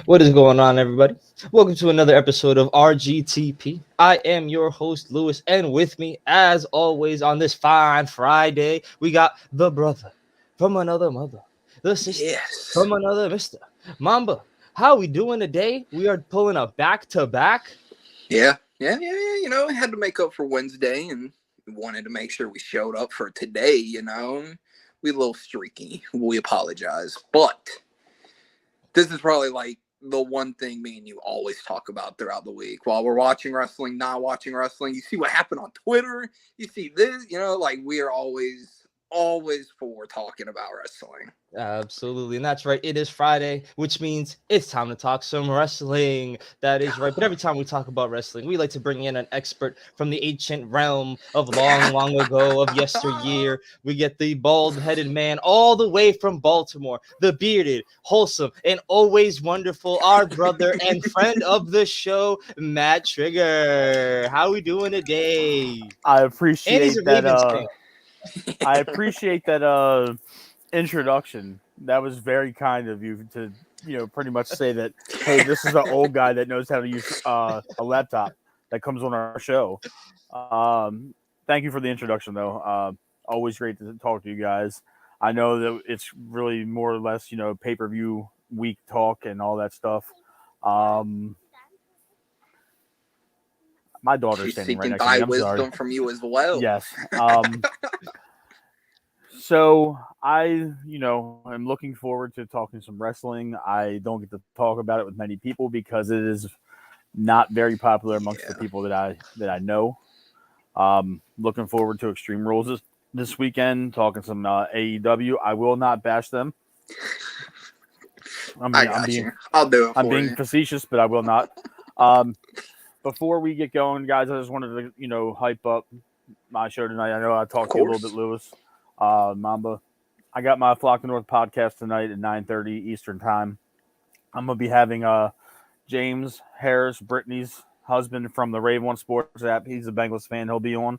What is going on, everybody? Welcome to another episode of RGTP. I am your host, Lewis, and with me, as always, on this fine Friday, we got the brother from another mother, the sister from another mister. Mamba, how we doing today? We are pulling a back-to-back. Yeah. You know, I had to make up for Wednesday and wanted to make sure we showed up for today, you know. We a little streaky. We apologize. But this is probably like the one thing me and you always talk about throughout the week. While we're watching wrestling, not watching wrestling, you see what happened on Twitter. You see this, you know, like we are always for talking about wrestling. Absolutely, and that's right. It is Friday, which means it's time to talk some wrestling. That is right. But every time we talk about wrestling, we like to bring in an expert from the ancient realm of long ago, of yesteryear. We get the bald-headed man all the way from Baltimore, the bearded, wholesome, and always wonderful, our brother and friend of the show, Matt Trigger. How we doing today? I appreciate And he's a that. Ravens fan. I appreciate that introduction. That was very kind of you to, pretty much say that, hey, this is an old guy that knows how to use a laptop that comes on our show. Thank you for the introduction, though. Always great to talk to you guys. I know that it's really more or less, pay-per-view week talk and all that stuff. My daughter's standing right next to me. I'm wisdom sorry. from you as well. Yes. So I, am looking forward to talking some wrestling. I don't get to talk about it with many people because it is not very popular amongst the people that I know. Looking forward to Extreme Rules this weekend, talking some AEW. I will not bash them. I'll do it. I'm being facetious, but I will not. Before we get going, guys, I just wanted to, hype up my show tonight. I know I talked to you a little bit, Lewis. Mamba. I got my Flock to North podcast tonight at 9:30 Eastern time. I'm going to be having James Harris, Brittany's husband from the Rave One Sports app. He's a Bengals fan. He'll be on.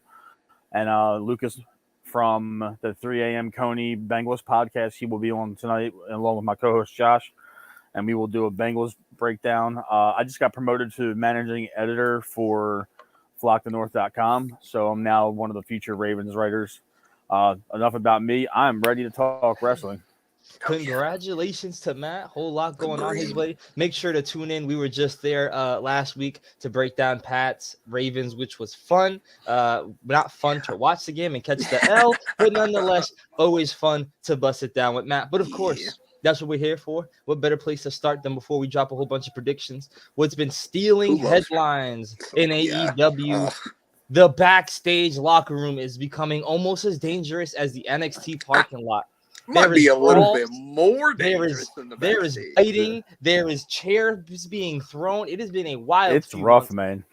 And Lucas from the 3 a.m. Coney Bengals podcast. He will be on tonight along with my co-host Josh. And we will do a Bengals breakdown. I just got promoted to managing editor for flocktonorth.com. So I'm now one of the future Ravens writers. Enough about me. I'm ready to talk wrestling. Congratulations to Matt. Whole lot going on his way. Make sure to tune in. We were just there last week to break down Pat's Ravens, which was fun. Not fun to watch the game and catch the L, but nonetheless, always fun to bust it down with Matt. But of course, that's what we're here for. What better place to start than before we drop a whole bunch of predictions? What's been stealing headlines in AEW? The backstage locker room is becoming almost as dangerous as the NXT parking lot. Might be a little bit more dangerous than the backstage. There is fighting. There is chairs being thrown. It has been a wild. It's rough, man.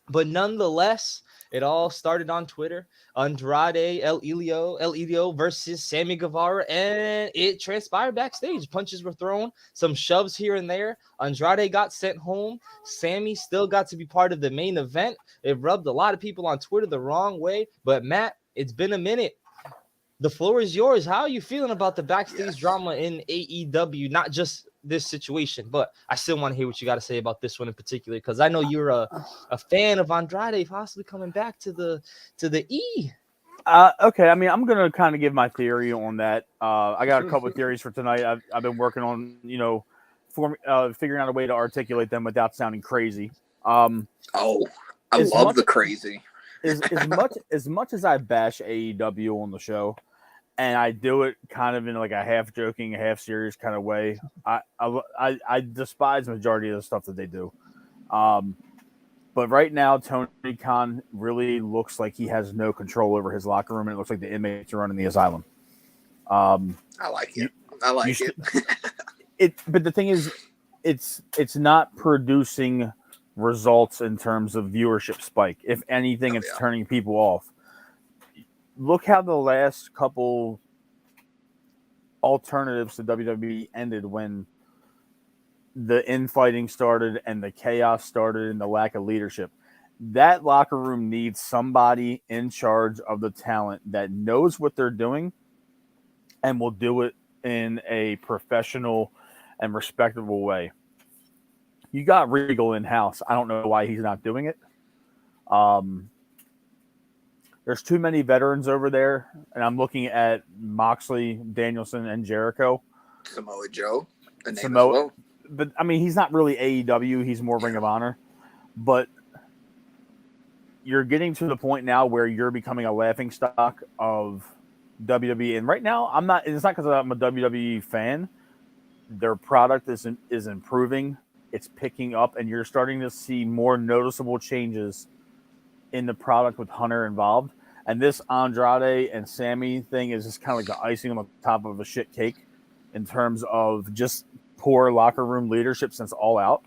But nonetheless, it all started on Twitter. Andrade, El Elio versus Sammy Guevara, and it transpired backstage. Punches were thrown, some shoves here and there. Andrade got sent home. Sammy still got to be part of the main event. It rubbed a lot of people on Twitter the wrong way. But Matt, it's been a minute. The floor is yours. How are you feeling about the backstage drama in AEW? Not just this situation, but I still want to hear what you got to say about this one in particular, because I know you're a fan of Andrade possibly coming back to the E. Okay, I mean, I'm gonna kind of give my theory on that. I got a couple of theories for tonight. I've been working on figuring out a way to articulate them without sounding crazy. I love the crazy. As much as I bash AEW on the show, and I do it kind of in like a half joking, half serious kind of way, I despise the majority of the stuff that they do. But right now, Tony Khan really looks like he has no control over his locker room, and it looks like the inmates are running the asylum. I like it. But the thing is, it's not producing results in terms of viewership spike. If anything, it's turning people off. Look how the last couple alternatives to WWE ended when the infighting started and the chaos started and the lack of leadership. That locker room needs somebody in charge of the talent that knows what they're doing and will do it in a professional and respectable way. You got Regal in house. I don't know why he's not doing it. There's too many veterans over there, and I'm looking at Moxley, Danielson, and Jericho. Samoa Joe, the name as well. But I mean, he's not really AEW. He's more Ring of Honor. But you're getting to the point now where you're becoming a laughingstock of WWE. And right now, I'm not. It's not because I'm a WWE fan. Their product is improving. It's picking up, and you're starting to see more noticeable changes in the product with Hunter involved. And this Andrade and Sammy thing is just kind of like the icing on the top of a shit cake in terms of just poor locker room leadership since All Out.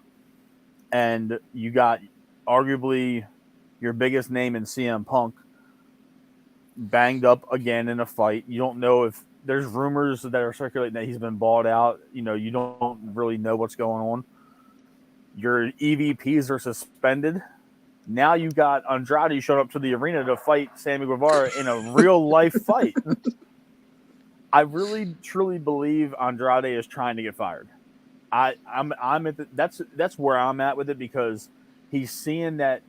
And you got arguably your biggest name in CM Punk banged up again in a fight. You don't know if there's rumors that are circulating that he's been bought out. You know, you don't really know what's going on. Your EVPs are suspended. Now you got Andrade showing up to the arena to fight Sammy Guevara in a real life fight. I really truly believe Andrade is trying to get fired. I'm at that's where I'm at with it, because he's seeing that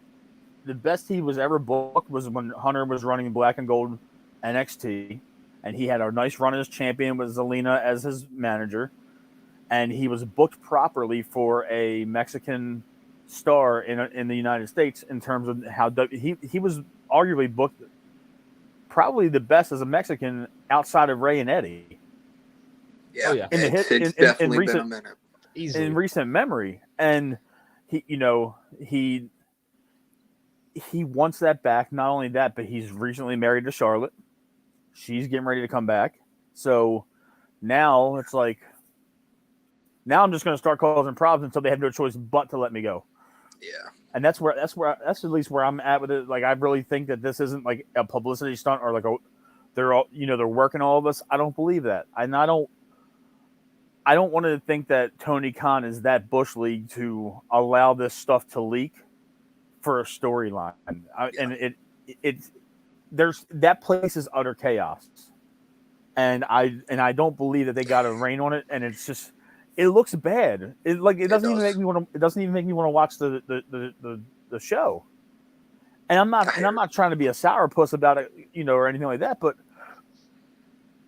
the best he was ever booked was when Hunter was running Black and Gold NXT, and he had a nice run as champion with Zelina as his manager, and he was booked properly for a Mexican star in the United States in terms of how he was arguably booked probably the best as a Mexican outside of Ray and Eddie. Yeah, oh, yeah. It's definitely been a minute. Easily. In recent memory, and he wants that back. Not only that, but he's recently married to Charlotte. She's getting ready to come back. So now it's like, now I'm just going to start causing problems until they have no choice but to let me go. Yeah. And that's at least where I'm at with it. Like, I really think that this isn't like a publicity stunt or like they're working all of us. I don't believe that. And I don't want to think that Tony Khan is that bush league to allow this stuff to leak for a storyline. And there's that place is utter chaos. And I don't believe that they got a rein on it. And it's just, it looks bad. It doesn't even make me want to watch the show. And I'm not trying to be a sourpuss about it, or anything like that, but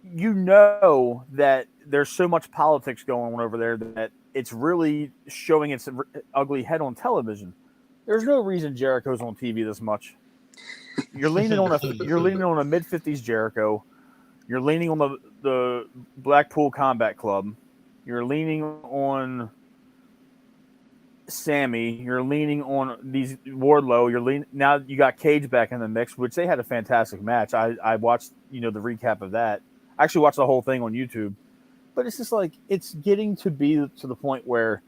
that there's so much politics going on over there that it's really showing its ugly head on television. There's no reason Jericho's on TV this much. You're leaning on a mid-50s Jericho. You're leaning on the Blackpool Combat Club. You're leaning on Sammy. You're leaning on these Wardlow. Now you got Cage back in the mix, which they had a fantastic match. I watched the recap of that. I actually watched the whole thing on YouTube. But it's just like, it's getting to be to the point where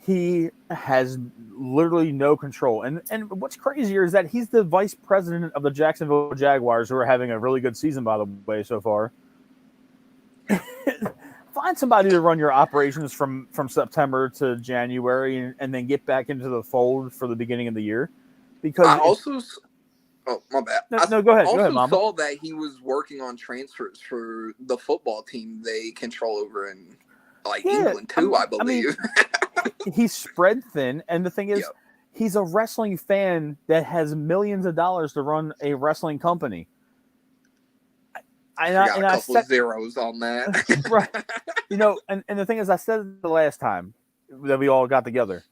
he has literally no control. And what's crazier is that he's the vice president of the Jacksonville Jaguars, who are having a really good season, by the way, so far. Find somebody to run your operations from September to January and then get back into the fold for the beginning of the year. Because I also... Oh, my bad. No, go ahead. I also saw that he was working on transfers for the football team they control over in England too, I believe. He's spread thin, and the thing is, he's a wrestling fan that has millions of dollars to run a wrestling company. I got a couple of zeros on that. Right. And the thing is, I said it the last time that we all got together.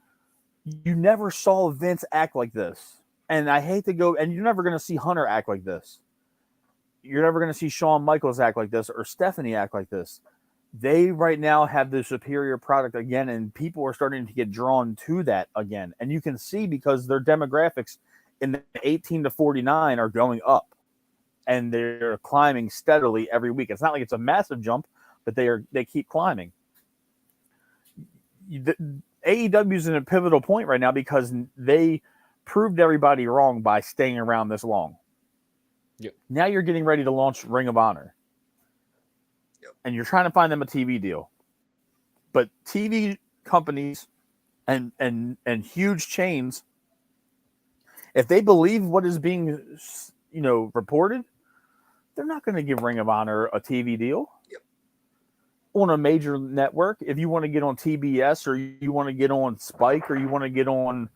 You never saw Vince act like this. And I hate to go, and you're never going to see Hunter act like this. You're never going to see Shawn Michaels act like this or Stephanie act like this. They right now have the superior product again, and people are starting to get drawn to that again. And you can see because their demographics in the 18 to 49 are going up, and they're climbing steadily every week. It's not like it's a massive jump, but they keep climbing. AEW is in a pivotal point right now because they proved everybody wrong by staying around this long. Yep. Now you're getting ready to launch Ring of Honor. Yep. And you're trying to find them a TV deal. But TV companies and huge chains, if they believe what is being reported, they're not going to give Ring of Honor a TV deal. Yep. on a major network, if you want to get on TBS or you want to get on Spike or you want to get on,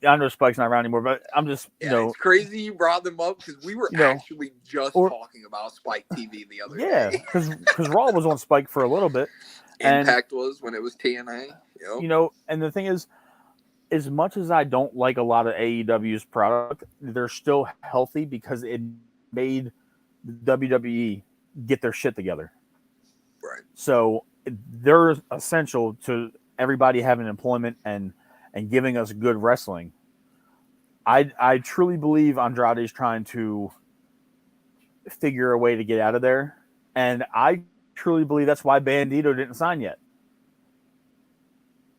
I know Spike's not around anymore, but I'm just, it's crazy you brought them up because we were actually just talking about Spike TV the other day. because Raw was on Spike for a little bit. Impact was when it was TNA. Yep. And the thing is, as much as I don't like a lot of AEW's product, they're still healthy because it made WWE get their shit together. Right. So they're essential to everybody having employment and giving us good wrestling. I truly believe Andrade is trying to figure a way to get out of there. And I truly believe that's why Bandito didn't sign yet.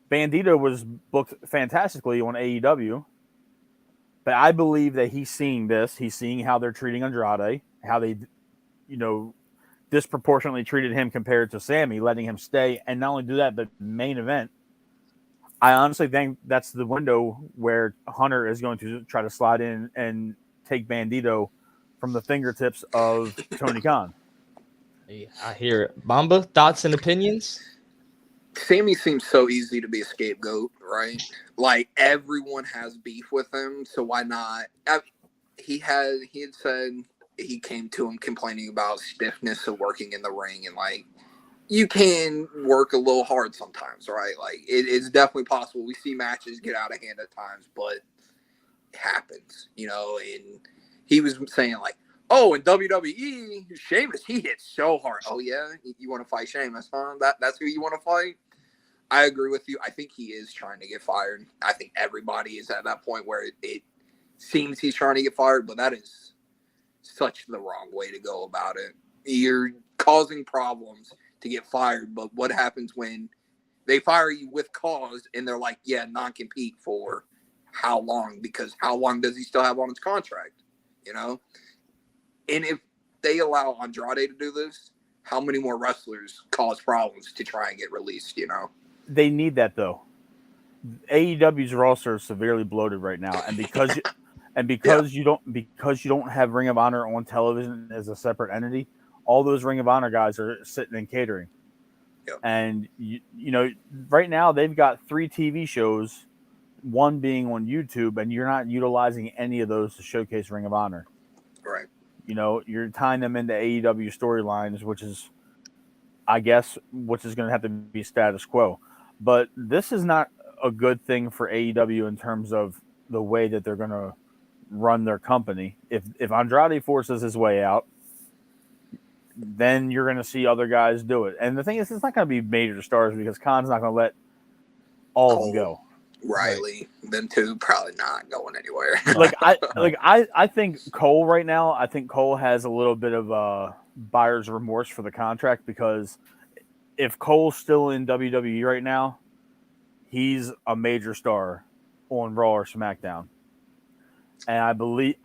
Bandito was booked fantastically on AEW, but I believe that he's seeing this. He's seeing how they're treating Andrade, how they, disproportionately treated him compared to Sammy, letting him stay. And not only do that, but main event. I honestly think that's the window where Hunter is going to try to slide in and take Bandito from the fingertips of Tony Khan. Yeah, I hear it. Mamba, thoughts and opinions? Sammy seems so easy to be a scapegoat, right? Like everyone has beef with him, so why not? He had said he came to him complaining about stiffness of working in the ring, and like you can work a little hard sometimes, right? Like it's definitely possible. We see matches get out of hand at times, but it happens, And he was saying like, oh, in WWE, Sheamus, he hit so hard. Oh, yeah? You want to fight Sheamus, huh? That's who you want to fight? I agree with you. I think he is trying to get fired. I think everybody is at that point where it seems he's trying to get fired, but that is such the wrong way to go about it. You're causing problems to get fired, but what happens when they fire you with cause and they're like, yeah, non-compete for how long? Because how long does he still have on his contract? And if they allow Andrade to do this, how many more wrestlers cause problems to try and get released, They need that, though. AEW's roster is severely bloated right now, and because you don't have Ring of Honor on television as a separate entity, all those Ring of Honor guys are sitting in catering. Yep. And right now they've got 3 TV shows, one being on YouTube, and you're not utilizing any of those to showcase Ring of Honor. Right. You're tying them into AEW storylines, which is going to have to be status quo. But this is not a good thing for AEW in terms of the way that they're going to run their company. If Andrade forces his way out, then you're going to see other guys do it. And the thing is, it's not going to be major stars because Khan's not going to let all of them go. Riley, them two probably not going anywhere. I think Cole right now. I think Cole has a little bit of buyer's remorse for the contract because if Cole's still in WWE right now, he's a major star on Raw or SmackDown, and I believe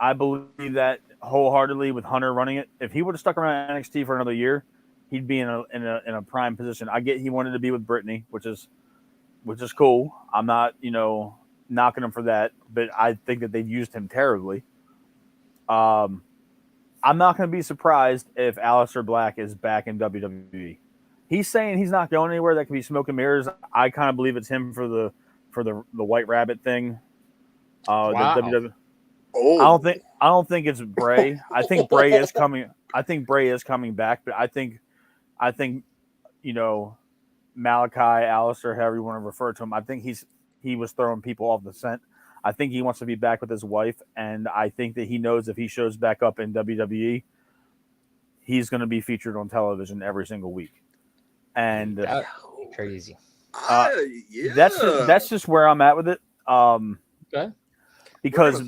that wholeheartedly with Hunter running it. If he would have stuck around NXT for another year, he'd be in a prime position. I get he wanted to be with Brittany, which is cool. I'm not, knocking him for that, but I think that they've used him terribly. I'm not going to be surprised if Aleister Black is back in WWE. He's saying he's not going anywhere. That could be smoke and mirrors. I kind of believe it's him for the White Rabbit thing. Oh. I don't think it's Bray. I think Bray is coming. I think Bray is coming back, but I think Malachi, Alistair, however you want to refer to him, I think he was throwing people off the scent. I think he wants to be back with his wife, and I think that he knows if he shows back up in WWE, he's going to be featured on television every single week. And crazy. Yeah. That's just where I'm at with it. Okay. Because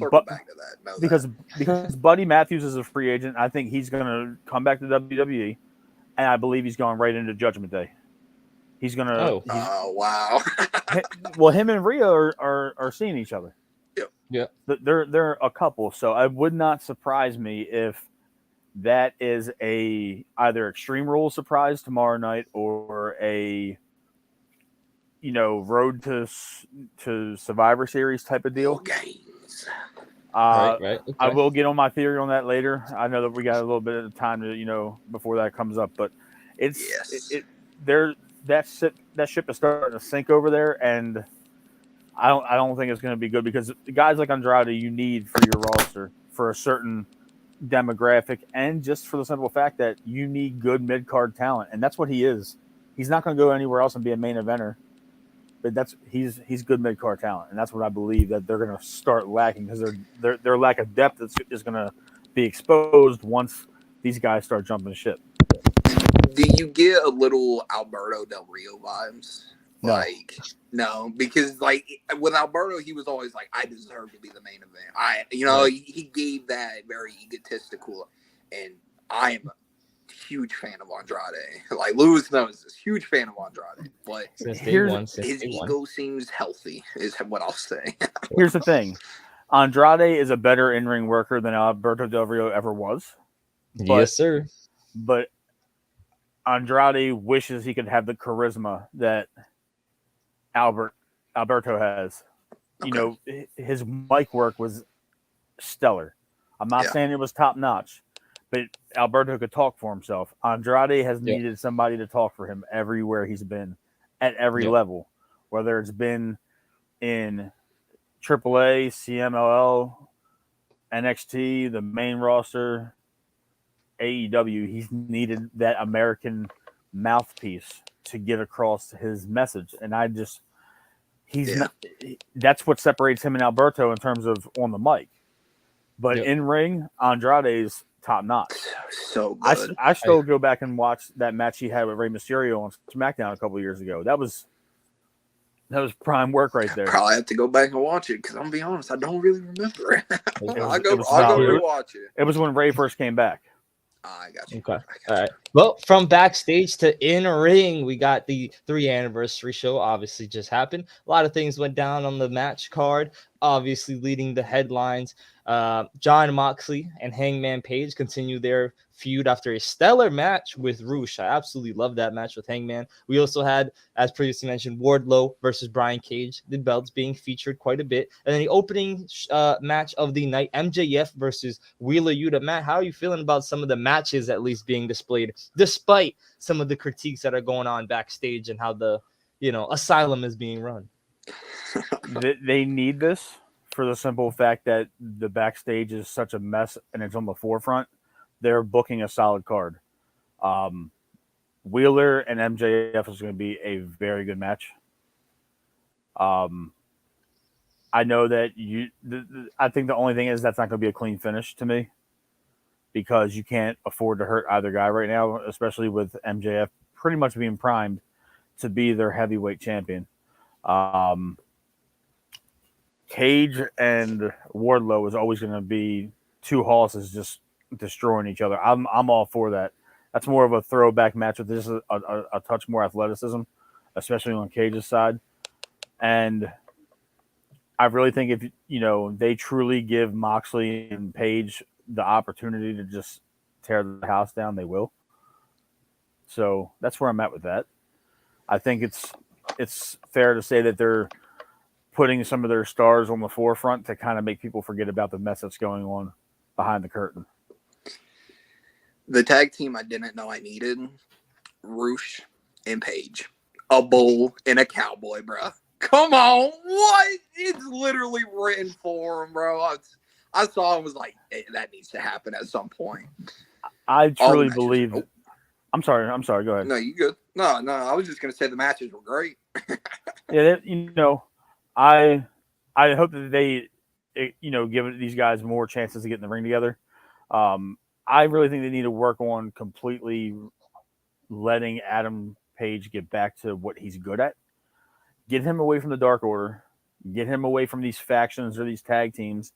Buddy Matthews is a free agent. I think he's going to come back to WWE, and I believe he's going right into Judgment Day. He's going to. Oh, wow. Well, him and Rhea are seeing each other. Yep. Yeah. They're a couple, so it would not surprise me if that is a either Extreme Rules surprise tomorrow night or a road to Survivor Series type of deal. Games. Right. Okay. I will get on my theory on that later. I know that we got a little bit of time to before that comes up, but it's that ship is starting to sink over there, and I don't think it's going to be good because guys like Andrade you need for your roster for a certain demographic, and just for the simple fact that you need good mid card talent, and that's what he is. He's not going to go anywhere else and be a main eventer, but he's good mid card talent, and that's what I believe that they're going to start lacking because their lack of depth is going to be exposed once these guys start jumping ship. Do you get a little Alberto Del Rio vibes? No. Like, no, because like with Alberto, he was always like, I deserve to be the main event. He gave that very egotistical, and I am a huge fan of Andrade. Like Lewis knows this, huge fan of Andrade, but his ego seems healthy, is what I'll say. Here's the thing. Andrade is a better in-ring worker than Alberto Del Rio ever was. Yes, sir. But Andrade wishes he could have the charisma that Alberto has. Okay. His mic work was stellar. I'm not saying it was top notch, but Alberto could talk for himself. Andrade has needed somebody to talk for him everywhere he's been, at every level, whether it's been in AAA, CMLL, NXT, the main roster, AEW. He's needed that American mouthpiece to get across his message, and that's what separates him and Alberto in terms of on the mic. But in ring, Andrade's top notch. So good. I still go back and watch that match he had with Rey Mysterio on SmackDown a couple of years ago. That was prime work right there. Probably have to go back and watch it because I'm gonna be honest, I don't really remember. I'll go rewatch it. It was when Rey first came back. I got you. Okay. All right. Well, from backstage to in ring, we got the 3 anniversary show. Obviously, just happened. A lot of things went down on the match card. Obviously, leading the headlines. John Moxley and Hangman Page continue their feud after a stellar match with Roosh. I absolutely love that match with Hangman. We also had, as previously mentioned, Wardlow versus Brian Cage. The belts being featured quite a bit. And then the opening match of the night, MJF versus Wheeler Yuta. Matt, how are you feeling about some of the matches at least being displayed, despite some of the critiques that are going on backstage and how the asylum is being run? They need this for the simple fact that the backstage is such a mess and it's on the forefront. They're booking a solid card. Wheeler and MJF is going to be a very good match. I know that I think the only thing is that's not going to be a clean finish to me because you can't afford to hurt either guy right now, especially with MJF pretty much being primed to be their heavyweight champion. Cage and Wardlow is always going to be two horses just destroying each other. I'm all for that. That's more of a throwback match with just a touch more athleticism, especially on Cage's side. And I really think if they truly give Moxley and Paige the opportunity to just tear the house down, they will. So that's where I'm at with that. I think it's fair to say that they're putting some of their stars on the forefront to kind of make people forget about the mess that's going on behind the curtain. The tag team I didn't know I needed, Roosh and Paige. A bull and a cowboy, bro. Come on. What? It's literally written for him, bro. I saw it and was like, hey, that needs to happen at some point. I truly believe. I'm sorry. Go ahead. No, you good. No. I was just going to say the matches were great. Yeah, I hope that they, give these guys more chances to get in the ring together. I really think they need to work on completely letting Adam Page get back to what he's good at. Get him away from the Dark Order. Get him away from these factions or these tag teams.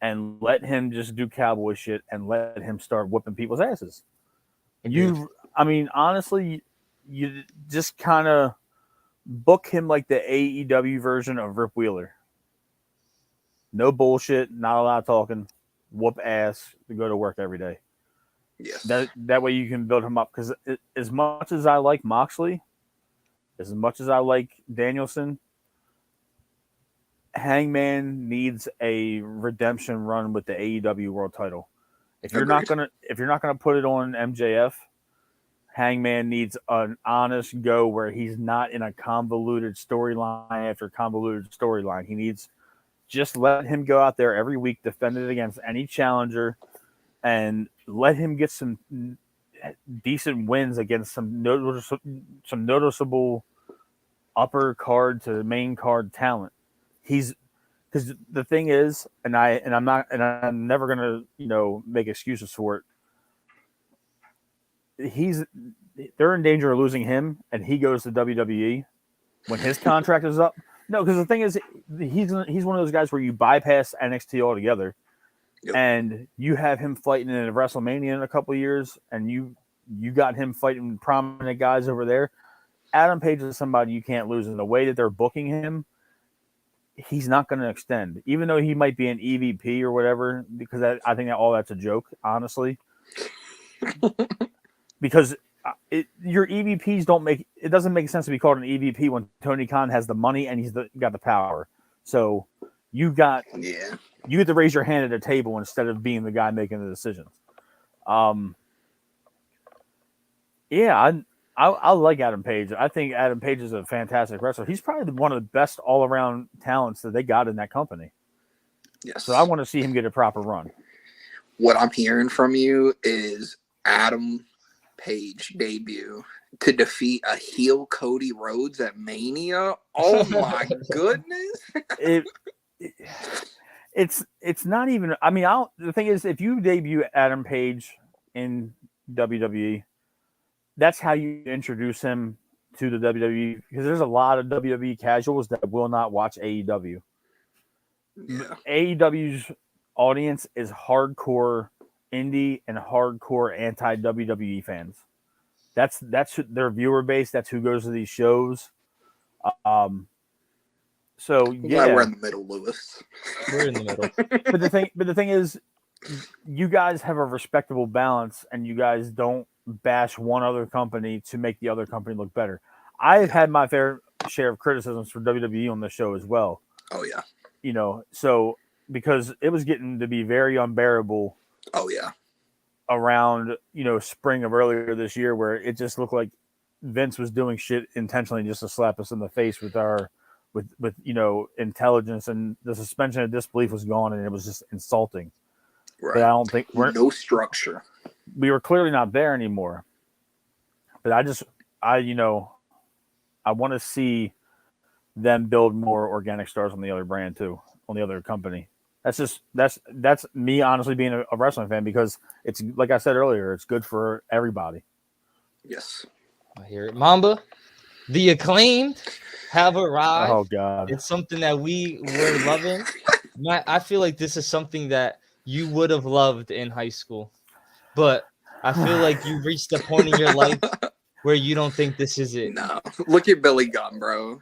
And let him just do cowboy shit and let him start whooping people's asses. Honestly, you just kind of book him like the AEW version of Rip Wheeler. No bullshit, not a lot of talking, whoop ass to go to work every day. Yes. That way you can build him up. Because as much as I like Moxley, as much as I like Danielson, Hangman needs a redemption run with the AEW World Title. If you're not gonna put it on MJF, Hangman needs an honest go where he's not in a convoluted storyline after convoluted storyline. He needs just let him go out there every week, defend it against any challenger, and let him get some decent wins against some noticeable upper card to main card talent. He's because the thing is, I'm never gonna make excuses for it. They're in danger of losing him, and he goes to WWE when his contract is up. No, because the thing is, he's one of those guys where you bypass NXT altogether, and you have him fighting in a WrestleMania in a couple of years, and you got him fighting prominent guys over there. Adam Page is somebody you can't lose, and the way that they're booking him, he's not going to extend, even though he might be an EVP or whatever. Because I think that all that's a joke, honestly. Because your EVPs doesn't make sense to be called an EVP when Tony Khan has the money and he's got the power. So you get to raise your hand at a table instead of being the guy making the decisions. I like Adam Page. I think Adam Page is a fantastic wrestler. He's probably one of the best all-around talents that they got in that company. Yes. So I want to see him get a proper run. What I'm hearing from you is Adam Page debut to defeat a heel Cody Rhodes at Mania. Oh my goodness! It's not even. I mean, the thing is, if you debut Adam Page in WWE, that's how you introduce him to the WWE, because there's a lot of WWE casuals that will not watch AEW. Yeah. AEW's audience is hardcore indie and hardcore anti-WWE fans. That's their viewer base. That's who goes to these shows. So yeah, we're in the middle, Lewis. We're in the middle. But the thing is, you guys have a respectable balance, and you guys don't bash one other company to make the other company look better. I've had my fair share of criticisms for WWE on the show as well. Oh yeah. So because it was getting to be very unbearable. Oh yeah. Around spring of earlier this year, where it just looked like Vince was doing shit intentionally just to slap us in the face with intelligence, and the suspension of disbelief was gone, and it was just insulting. Right. But I don't think no structure. We were clearly not there anymore. But I want to see them build more organic stars on the other brand too, on the other company. That's me honestly being a wrestling fan, because it's like I said earlier, it's good for everybody. Yes. I hear it. Mamba, the Acclaimed have arrived. Oh God. It's something that we were loving. I feel like this is something that you would have loved in high school, but I feel like you reached a point in your life where you don't think this is it. No, look at Billy Gunn, bro.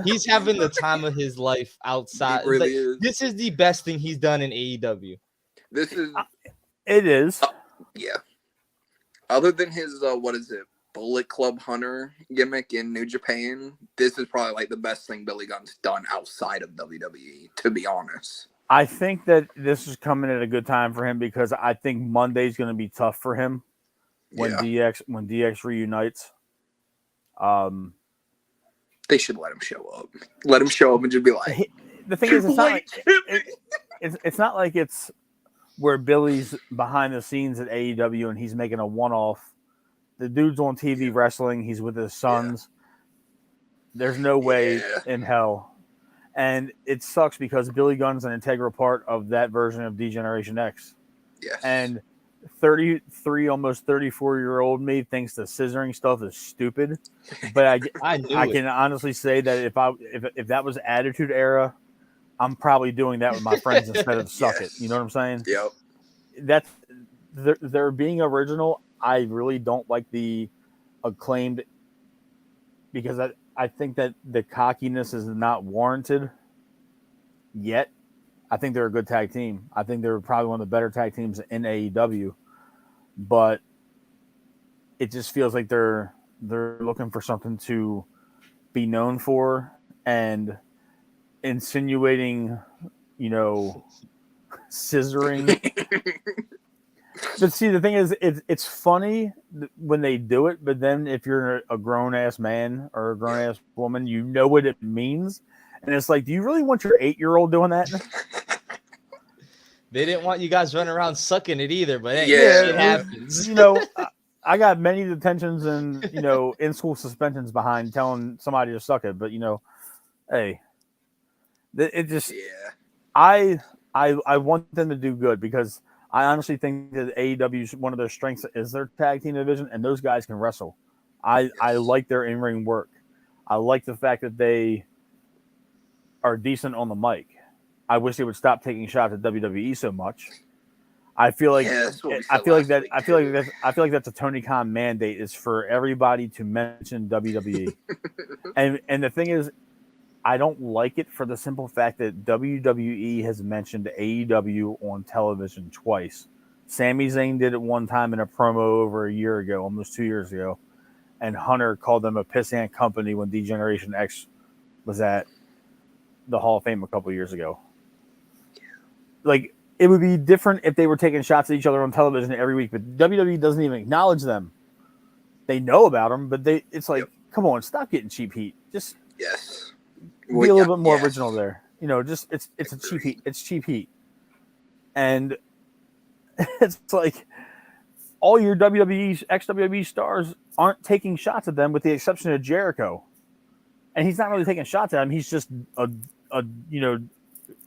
He's having the time of his life outside. He really is. This is the best thing he's done in AEW. This is. It is. Yeah. Other than his Bullet Club Hunter gimmick in New Japan, this is probably like the best thing Billy Gunn's done outside of WWE, to be honest. I think that this is coming at a good time for him, because I think Monday's going to be tough for him when DX reunites. They should let him show up. Let him show up and just be like. The thing is, it's not like it's where Billy's behind the scenes at AEW and he's making a one-off. The dude's on TV wrestling. He's with his sons. There's no way in hell. And it sucks because Billy Gunn's an integral part of that version of D-Generation X. Yes. And 33, almost 34-year-old me thinks the scissoring stuff is stupid. But I can honestly say that if that was Attitude Era, I'm probably doing that with my friends instead of Suck It. You know what I'm saying? Yep. That's they're being original. I really don't like the Acclaimed, because I think that the cockiness is not warranted yet. I think they're a good tag team. I think they're probably one of the better tag teams in AEW, but it just feels like they're looking for something to be known for, and insinuating, scissoring. But see, the thing is, it's funny when they do it, but then if you're a grown ass man or a grown ass woman, you know what it means, and it's like, do you really want your 8-year-old doing that? They didn't want you guys running around sucking it either, but hey, Yeah. it happens. You know, I got many detentions and in school suspensions behind telling somebody to suck it, but hey, it just I want them to do good because I honestly think that AEW's one of their strengths is their tag team division, and those guys can wrestle. I like their in-ring work. I like the fact that they are decent on the mic. I wish they would stop taking shots at WWE so much. I feel like that's a Tony Khan mandate is for everybody to mention WWE. and the thing is, I don't like it for the simple fact that WWE has mentioned AEW on television twice. Sami Zayn did it one time in a promo over a year ago, almost 2 years ago, and Hunter called them a pissant company when D-Generation X was at the Hall of Fame a couple years ago. Like, it would be different if they were taking shots at each other on television every week, but WWE doesn't even acknowledge them. They know about them, but it's like, come on, stop getting cheap heat. Just be a little bit more original there. Just it's a cheap heat. It's cheap heat, and it's like all your ex-WWE stars aren't taking shots at them, with the exception of Jericho, and he's not really taking shots at him. He's just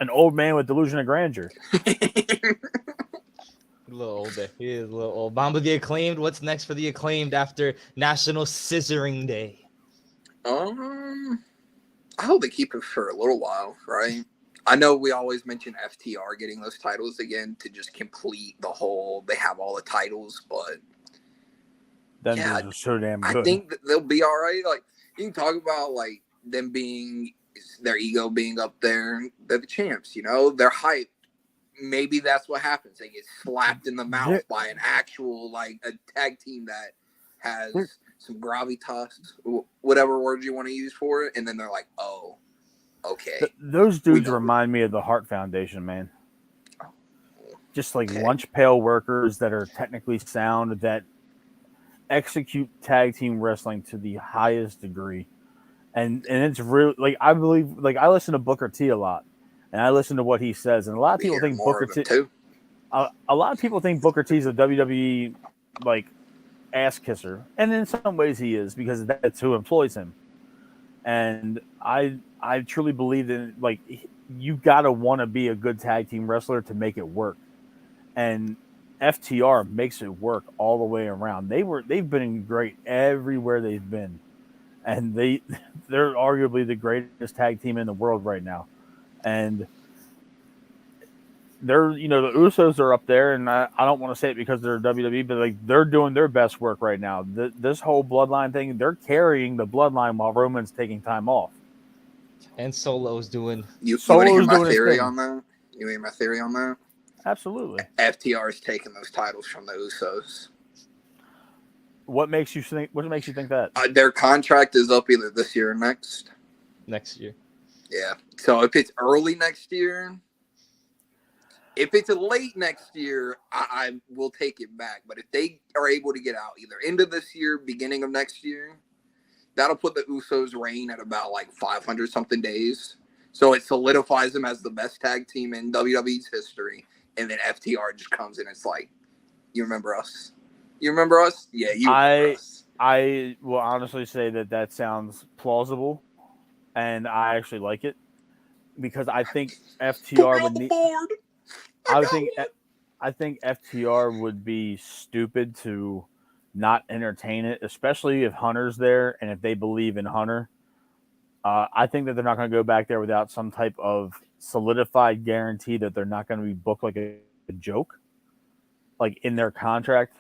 an old man with delusion of grandeur. A little older. He is a little old. Mamba the Acclaimed. What's next for the Acclaimed after National Scissoring Day? I hope they keep it for a little while, right? I know we always mention FTR getting those titles again to just complete the whole. They have all the titles, but they're so damn good. I think that they'll be all right. Like, you can talk about like them being their ego being up there. They're the champs, they're hyped. Maybe that's what happens. They get slapped in the mouth by an actual like a tag team that has some gravitas, whatever word you want to use for it, and then they're like, oh, okay. Those dudes remind me of the Hart Foundation, man. Just like lunch pail workers that are technically sound, that execute tag team wrestling to the highest degree. And it's really, like, I believe, like, I listen to Booker T a lot, and I listen to what he says, and a lot of people think Booker T too. A lot of people think Booker T's a WWE like ass kisser, and in some ways he is, because that's who employs him. And I truly believe that, like, you gotta want to be a good tag team wrestler to make it work, and FTR makes it work all the way around. They've been great everywhere they've been, and they're arguably the greatest tag team in the world right now. And they're, the Usos are up there, and I don't want to say it because they're WWE, but like, they're doing their best work right now. This whole bloodline thing, they're carrying the bloodline while Roman's taking time off. And Solo's doing. You want to hear my theory on that? You hear my theory on that? Absolutely. FTR is taking those titles from the Usos. What makes you think that? Their contract is up either this year or next. Next year. Yeah. So if it's early next year, if it's late next year, I will take it back. But if they are able to get out either end of this year, beginning of next year, that'll put the Usos' reign at about like 500 something days. So it solidifies them as the best tag team in WWE's history. And then FTR just comes in. It's like, you remember us? You remember us? Yeah, you remember us. I will honestly say that sounds plausible, and I actually like it, because I think FTR would need. I think FTR would be stupid to not entertain it, especially if Hunter's there and if they believe in Hunter. I think that they're not going to go back there without some type of solidified guarantee that they're not going to be booked like a joke, like in their contract.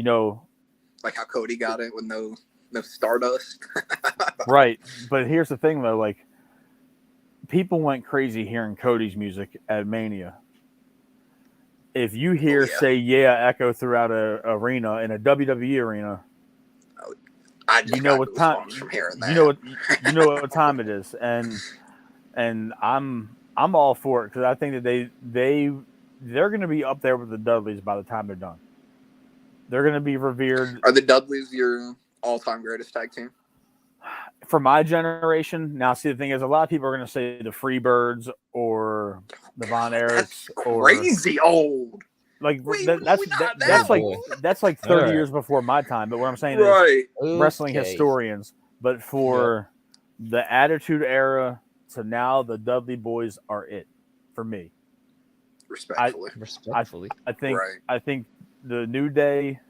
Like how Cody got it with no Stardust. Right. But here's the thing, though. Like, people went crazy hearing Cody's music at Mania. If you hear "Say Yeah" echo throughout a arena, in a WWE arena, you know what time. You know what time it is, and I'm all for it, because I think that they're going to be up there with the Dudleys by the time they're done. They're going to be revered. Are the Dudleys your all-time greatest tag team? For my generation, now see the thing is, a lot of people are going to say the Freebirds or the Von Erichs. Crazy old. Like that's like 30 years before my time. But what I'm saying is, wrestling historians. But for the Attitude Era to now, the Dudley Boys are it for me. Respectfully, I think the New Day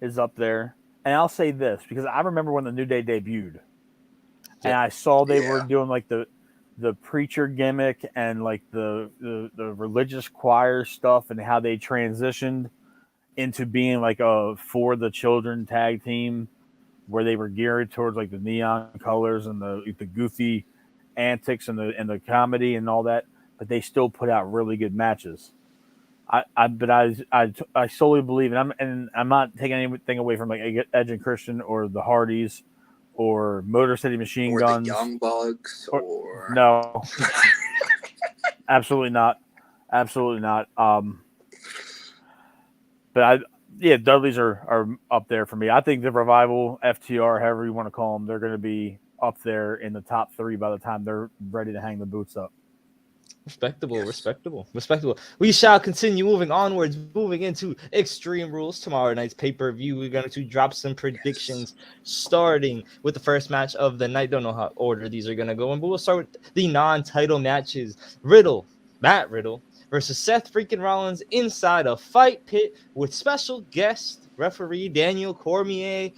is up there, and I'll say this because I remember when the New Day debuted, and I saw they were doing like the preacher gimmick and like the religious choir stuff and how they transitioned into being like a for the children tag team where they were geared towards like the neon colors and the goofy antics and the comedy and all that, but they still put out really good matches. I solely believe, and I'm not taking anything away from like Edge and Christian or the Hardys or Motor City Machine Guns, the Young Bucks, or no, absolutely not. But Dudleys are up there for me. I think the Revival, FTR, however you want to call them, they're going to be up there in the top 3 by the time they're ready to hang the boots up. Respectable. We shall continue moving onwards, moving into Extreme Rules, tomorrow night's pay-per-view. We're going to drop some predictions, starting with the first match of the night. Don't know how order these are going to go in, but we'll start with the non-title matches. Matt Riddle versus Seth freaking Rollins inside a fight pit with special guest referee Daniel Cormier.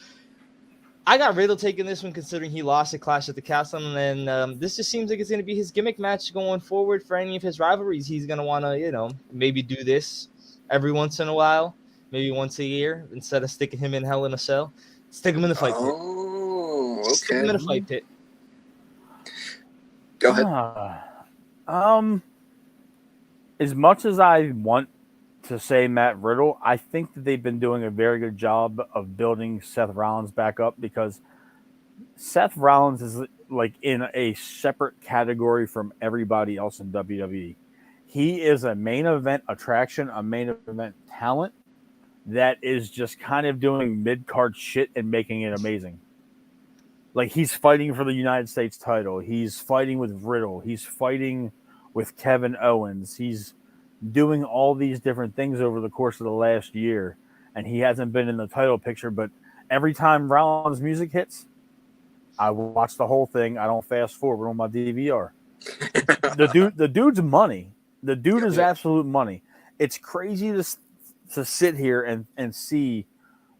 I got Riddle taking this one considering he lost at Clash at the Castle, and this just seems like it's going to be his gimmick match going forward for any of his rivalries. He's going to want to, maybe do this every once in a while, maybe once a year, instead of sticking him in Hell in a Cell. Stick him in the fight pit. Oh, okay. Stick him in a fight pit. Go ahead. As much as I want to say Matt Riddle, I think that they've been doing a very good job of building Seth Rollins back up, because Seth Rollins is like in a separate category from everybody else in WWE. He is a main event attraction, a main event talent that is just kind of doing mid-card shit and making it amazing. Like, he's fighting for the United States title. He's fighting with Riddle. He's fighting with Kevin Owens. He's doing all these different things over the course of the last year, and he hasn't been in the title picture. But every time Rollins' music hits, I watch the whole thing. I don't fast forward on my DVR. The dude's money. The dude is absolute money. It's crazy to sit here and see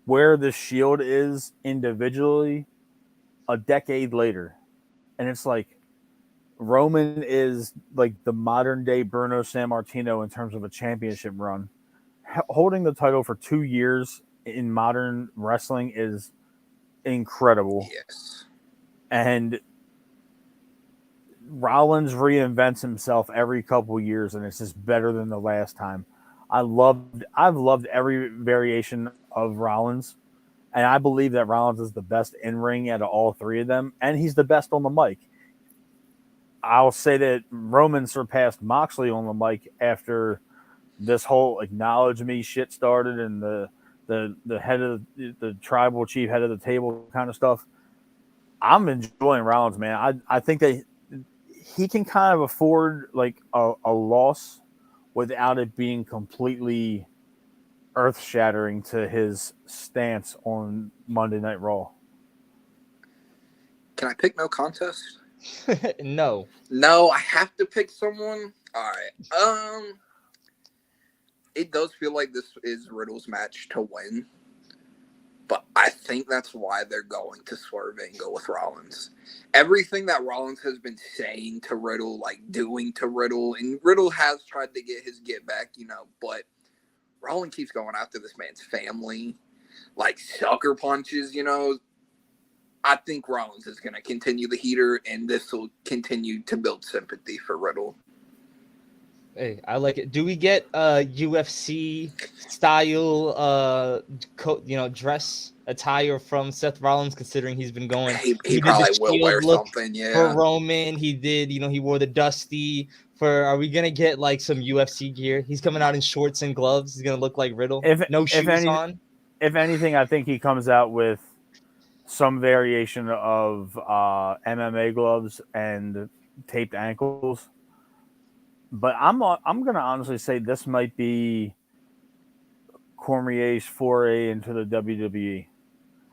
where the Shield is individually a decade later, and it's like Roman is like the modern day Bruno Sammartino in terms of a championship run. Holding the title for 2 years in modern wrestling is incredible. Yes. And Rollins reinvents himself every couple years, and it's just better than the last time. I've loved every variation of Rollins, and I believe that Rollins is the best in ring out of all 3 of them, and he's the best on the mic. I'll say that Roman surpassed Moxley on the mic after this whole acknowledge me shit started, and the head of the tribal chief, head of the table kind of stuff. I'm enjoying Rollins, man. I think that he can kind of afford like a loss without it being completely earth-shattering to his stance on Monday Night Raw. Can I pick no contest? No, I have to pick someone. All right. It does feel like this is Riddle's match to win, but I think that's why they're going to swerve and go with Rollins. Everything that Rollins has been saying to Riddle, like doing to Riddle, and Riddle has tried to get his get back, but Rollins keeps going after this man's family, like sucker punches, I think Rollins is going to continue the heater, and this will continue to build sympathy for Riddle. Hey, I like it. Do we get UFC style, dress attire from Seth Rollins? Considering he's been going, he probably will wear something. Yeah, for Roman, he did. He wore the Dusty Are we gonna get like some UFC gear? He's coming out in shorts and gloves. He's gonna look like Riddle. No shoes on. If anything, I think he comes out with some variation of MMA gloves and taped ankles. But I'm gonna honestly say this might be Cormier's foray into the WWE.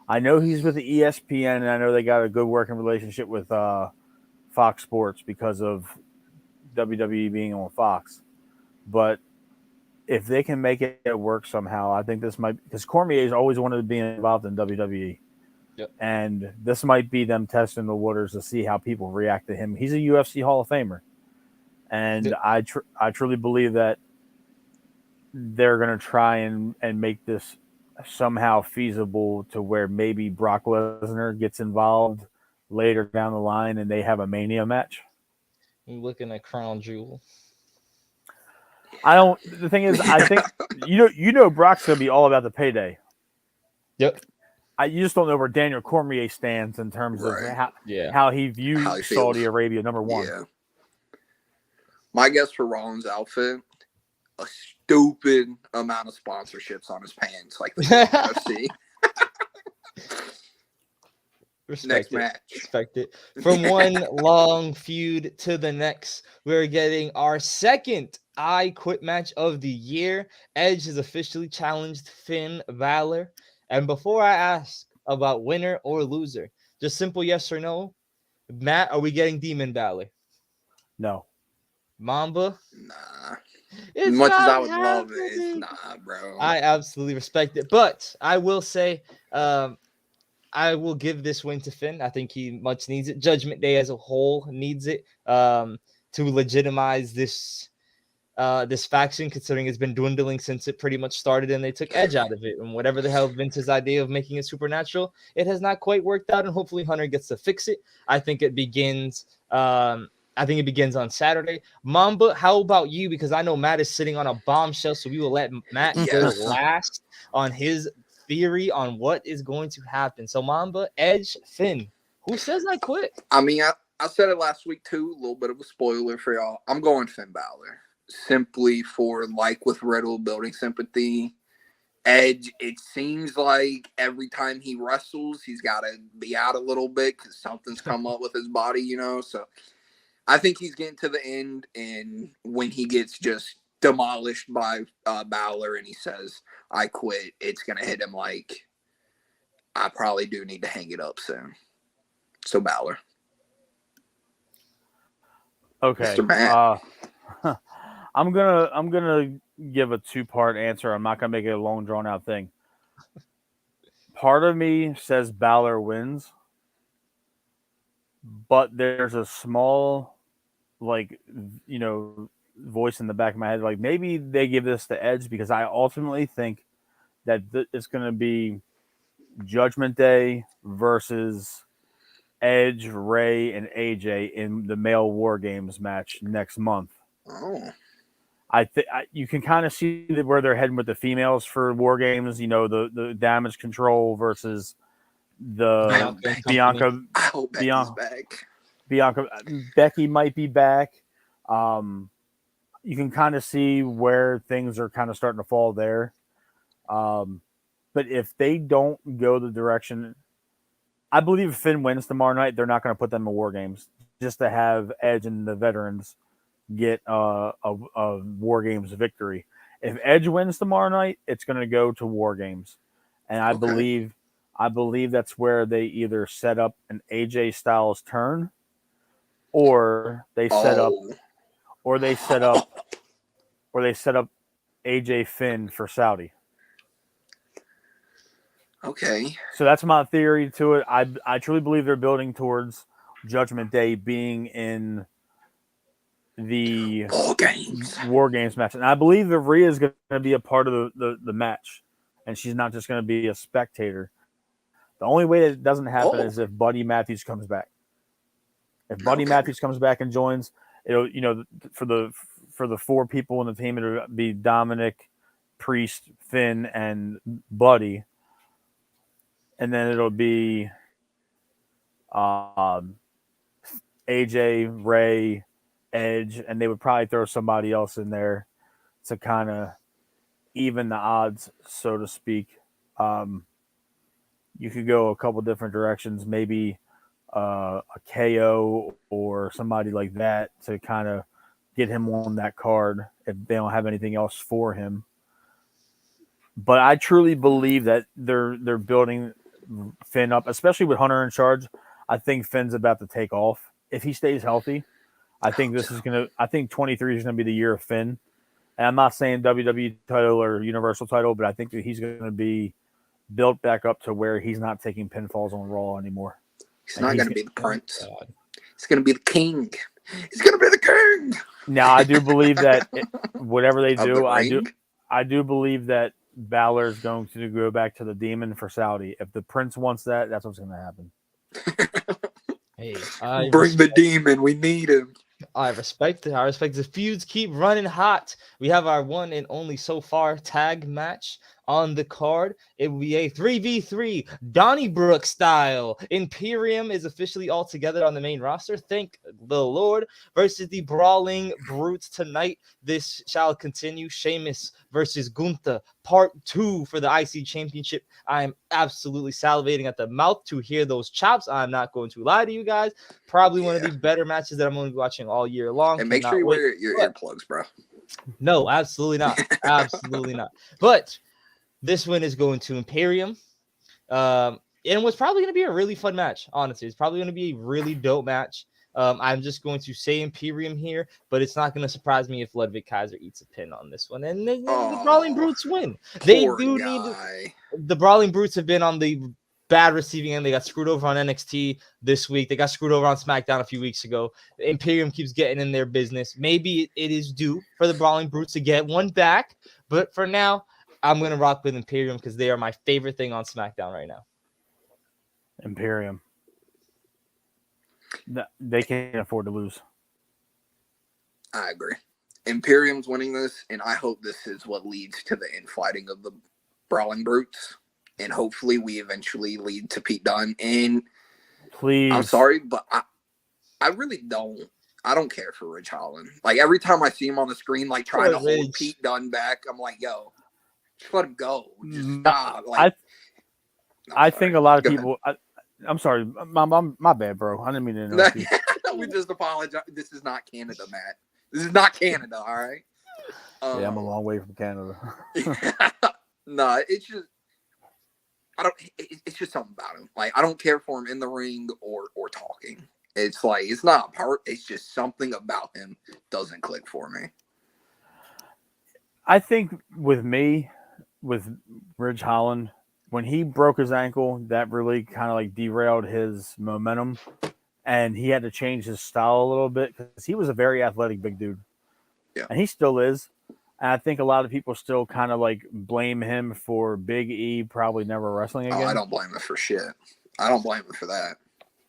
I know he's with the ESPN, and I know they got a good working relationship with Fox Sports because of WWE being on Fox. But if they can make it work somehow, I think this might, because Cormier's always wanted to be involved in WWE. Yep. And this might be them testing the waters to see how people react to him. He's a UFC Hall of Famer. And yep. I truly believe that they're going to try and make this somehow feasible to where maybe Brock Lesnar gets involved later down the line and they have a Mania match. I'm looking at Crown Jewel. The thing is, I think you know Brock's gonna be all about the payday. Yep. You just don't know where Daniel Cormier stands in terms of how he views Saudi Arabia, number one. Yeah. My guess for Rollins' outfit, a stupid amount of sponsorships on his pants, like the UFC. Next match. Respect it. From one long feud to the next, we're getting our second I Quit match of the year. Edge has officially challenged Finn Balor. And before I ask about winner or loser, just simple yes or no. Matt, are we getting Demon Balor? No. Nah. Mamba? As much as I would love it, it's not, bro. I absolutely respect it. But I will say, I will give this win to Finn. I think he much needs it. Judgment Day as a whole needs it to legitimize this faction, considering it's been dwindling since it pretty much started and they took Edge out of it. And whatever the hell Vince's idea of making it supernatural, it has not quite worked out. And hopefully Hunter gets to fix it. I think it begins on Saturday. Mamba, how about you? Because I know Matt is sitting on a bombshell, so we will let Matt go last on his theory on what is going to happen. So Mamba, Edge, Finn. Who says I quit? I mean, I said it last week too. A little bit of a spoiler for y'all. I'm going Finn Balor. Simply for, like with Riddle, building sympathy. Edge, it seems like every time he wrestles, he's got to be out a little bit because something's come up with his body, you know. So I think he's getting to the end, and when he gets just demolished by Balor and he says, I quit, it's going to hit him like, I probably do need to hang it up soon. So Balor. Okay. Mr. Matt. I'm gonna give a two-part answer. I'm not gonna make it a long, drawn-out thing. Part of me says Balor wins, but there's a small, voice in the back of my head, like maybe they give this to Edge, because I ultimately think that it's gonna be Judgment Day versus Edge, Ray, and AJ in the male War Games match next month. Oh. I think you can kind of see where they're heading with the females for War Games. You know, the Damage Control versus the Bianca. I hope Becky's back. Becky might be back. You can kind of see where things are kind of starting to fall there. But if they don't go the direction, I believe if Finn wins tomorrow night, they're not going to put them in War Games just to have Edge and the veterans get a War Games victory. If Edge wins tomorrow night, it's going to go to War Games, and I believe that's where they either set up an AJ Styles turn, or they set up AJ Finn for Saudi. Okay. So that's my theory to it. I truly believe they're building towards Judgment Day being in the War Games match. And I believe that Rhea is going to be a part of the match, and she's not just going to be a spectator. The only way that it doesn't happen is if Buddy Matthews comes back. If Buddy Matthews comes back and joins, it'll, for the four people in the team, it'll be Dominic, Priest, Finn, and Buddy. And then it'll be AJ, Ray, Edge, and they would probably throw somebody else in there to kind of even the odds, so to speak. You could go a couple different directions, maybe a KO or somebody like that to kind of get him on that card if they don't have anything else for him. But I truly believe that they're building Finn up, especially with Hunter in charge. I think Finn's about to take off if he stays healthy. I think 23 is gonna be the year of Finn. And I'm not saying WWE title or Universal title, but I think that he's gonna be built back up to where he's not taking pinfalls on Raw anymore. He's not gonna be the prince. He's gonna be the king. He's gonna be the king. Now I do believe that whatever they do, I do believe that Balor is going to go back to the demon for Saudi. If the prince wants that, that's what's going to happen. Hey, bring the demon. We need him. I respect it. I respect the feuds keep running hot. We have our one and only so far tag match on the card. It will be a 3v3 Donnybrook style. Imperium is officially all together on the main roster. Thank the Lord. Versus the Brawling Brutes tonight. This shall continue. Sheamus versus Gunther, part 2 for the IC Championship. I am absolutely salivating at the mouth to hear those chops. I'm not going to lie to you guys. Probably one of the better matches that I'm going to be watching all year long. And make sure you wear your earplugs, bro. No, absolutely not. Absolutely not. But this one is going to Imperium. And what's probably going to be a really fun match, honestly. It's probably going to be a really dope match. I'm just going to say Imperium here, but it's not going to surprise me if Ludwig Kaiser eats a pin on this one. And the Brawling Brutes win. They do need the Brawling Brutes have been on the bad receiving end. They got screwed over on NXT this week. They got screwed over on SmackDown a few weeks ago. Imperium keeps getting in their business. Maybe it is due for the Brawling Brutes to get one back, but for now, I'm going to rock with Imperium because they are my favorite thing on SmackDown right now. Imperium. They can't afford to lose. I agree. Imperium's winning this, and I hope this is what leads to the infighting of the Brawling Brutes. And hopefully we eventually lead to Pete Dunne. And please, I'm sorry, but I really don't. I don't care for Ridge Holland. Like, every time I see him on the screen, like, trying to hold Pete Dunne back, I'm like, yo, just let him go. Just stop. Like, I think a lot of people. I'm sorry, my bad, bro. I didn't mean to interrupt you. We just apologize. This is not Canada, Matt. This is not Canada, all right? Yeah, I'm a long way from Canada. No, it's just it's just something about him. Like, I don't care for him in the ring or talking. It's like, it's not a part. It's just something about him doesn't click for me. I think with Ridge Holland, when he broke his ankle, that really kind of like derailed his momentum, and he had to change his style a little bit because he was a very athletic big dude. Yeah. And he still is. And I think a lot of people still kind of like blame him for Big E probably never wrestling again. Oh, I don't blame him for shit. I don't blame him for that.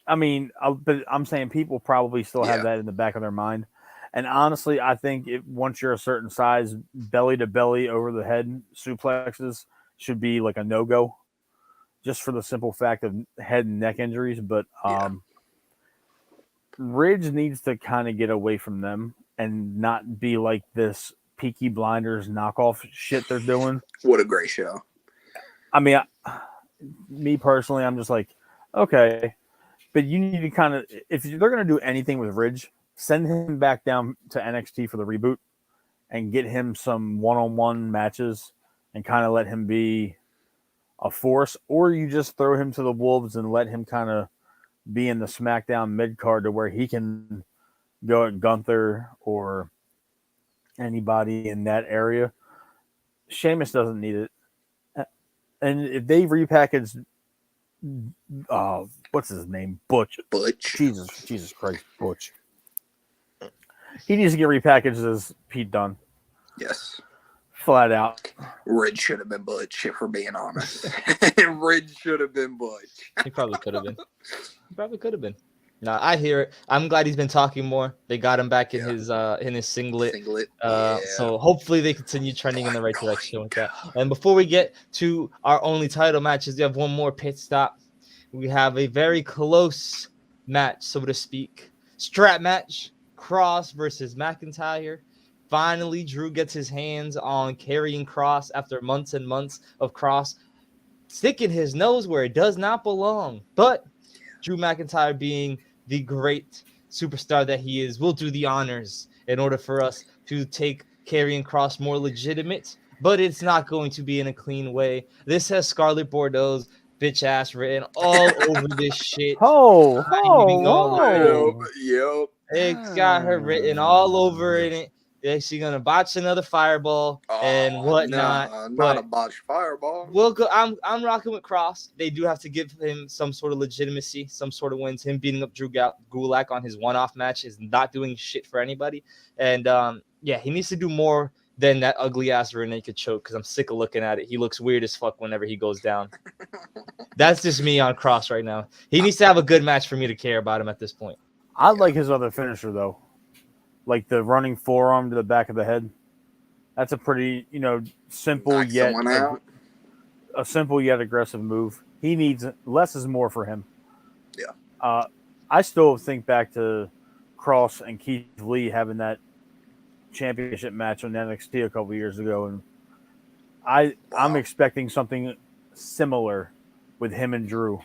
I mean, but I'm saying people probably still have that in the back of their mind. And honestly, I think once you're a certain size, belly to belly over the head suplexes should be like a no-go, just for the simple fact of head and neck injuries. But Ridge needs to kind of get away from them and not be like this Peaky Blinders knockoff shit they're doing. What a great show. I mean, me personally, I'm just like, okay. But you need to kind of, if they're going to do anything with Ridge, send him back down to NXT for the reboot and get him some one-on-one matches and kind of let him be a force. Or you just throw him to the Wolves and let him kind of be in the SmackDown mid-card to where he can go at Gunther or anybody in that area. Sheamus doesn't need it. And if they repackage, what's his name? Butch. Jesus Christ, Butch. He needs to get repackaged as Pete Dunne. Yes. Flat out. Ridge should have been Butch, if we're being honest. Ridge should have been Butch. He probably could have been. No, I hear it. I'm glad he's been talking more. They got him back in his singlet. So hopefully they continue trending in the right direction with that. And before we get to our only title matches, we have one more pit stop. We have a very close match, so to speak. Strap match. Cross versus McIntyre. Finally, Drew gets his hands on carrying Cross after months and months of Cross sticking his nose where it does not belong. But Drew McIntyre, being the great superstar that he is, will do the honors in order for us to take Karrion Kross more legitimate. But it's not going to be in a clean way. This has Scarlett Bordeaux's bitch ass written all over this shit. Yep. It's got her written all over in it. Yeah, she's gonna botch another fireball and whatnot. Nah, not a botched fireball. We'll go. I'm rocking with Cross. They do have to give him some sort of legitimacy, some sort of wins. Him beating up Drew Gulak on his one-off match is not doing shit for anybody. And yeah, he needs to do more than that ugly ass rear naked choke because I'm sick of looking at it. He looks weird as fuck whenever he goes down. That's just me on Cross right now. He needs to have a good match for me to care about him at this point. I like his other finisher though. Like the running forearm to the back of the head. That's a pretty, simple yet aggressive move. He needs less is more for him. Yeah. I still think back to Cross and Keith Lee having that championship match on NXT a couple years ago, and I'm expecting something similar with him and Drew.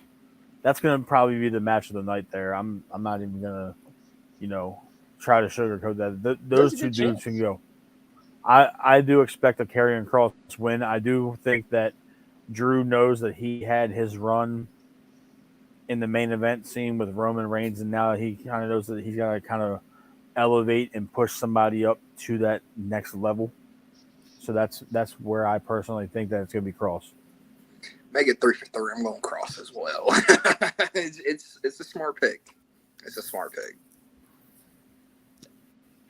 That's going to probably be the match of the night there. I'm not even going to, try to sugarcoat that. Those two dudes can go. I do expect a Karrion Kross win. I do think that Drew knows that he had his run in the main event scene with Roman Reigns, and now he kind of knows that he's got to kind of elevate and push somebody up to that next level. So that's where I personally think that it's going to be Kross. Make it 3 for 3. I'm going Kross as well. It's a smart pick. It's a smart pick.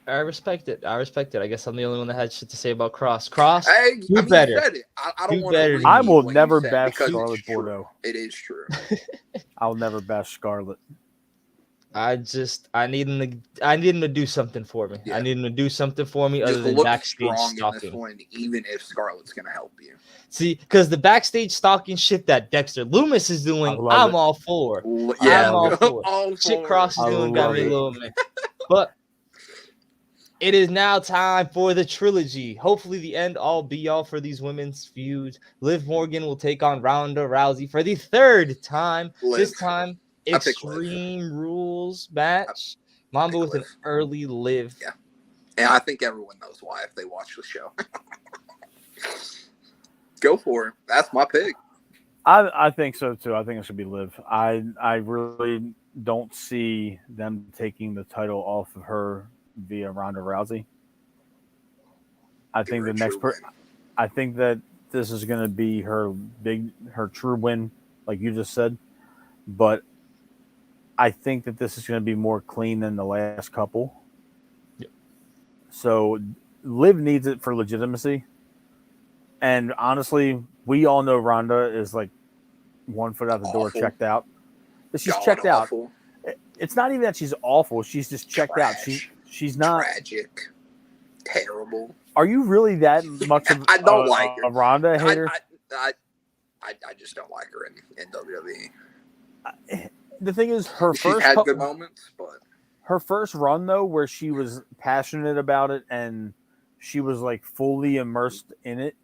I respect it. I guess I'm the only one that had shit to say about Kross. Kross, better. You said it. I don't want to. I will never bash Scarlett Bordeaux. It is true. I'll never bash Scarlett. I need him to do something for me. Yeah. I need him to do something for me other than backstage stalking. In this one, even if Scarlett's gonna help you. See, because the backstage stalking shit that Dexter Lumis is doing, I'm all for. Yeah, I'm all for. Shit Kross is doing got me a little man. But it is now time for the trilogy. Hopefully the end all be all for these women's feuds. Liv Morgan will take on Ronda Rousey for the third time. This time, Extreme Rules match. Mamba with an early Liv. Yeah. And I think everyone knows why if they watch the show. Go for it. That's my pick. I think so too. I think it should be Liv. I really don't see them taking the title off of her via Ronda Rousey. I think I think that this is going to be her true win, like you just said. But I think that this is going to be more clean than the last couple. Yep. So Liv needs it for legitimacy. And honestly, we all know Ronda is like 1 foot out the door, checked out. But she's checked out. It's not even that she's awful. She's just checked out. She's not tragic, terrible. Are you really that much of I don't like her. A Ronda hater? I just don't like her in WWE. The thing is, she's had good moments, but her first run though, where she was passionate about it and she was like fully immersed in it,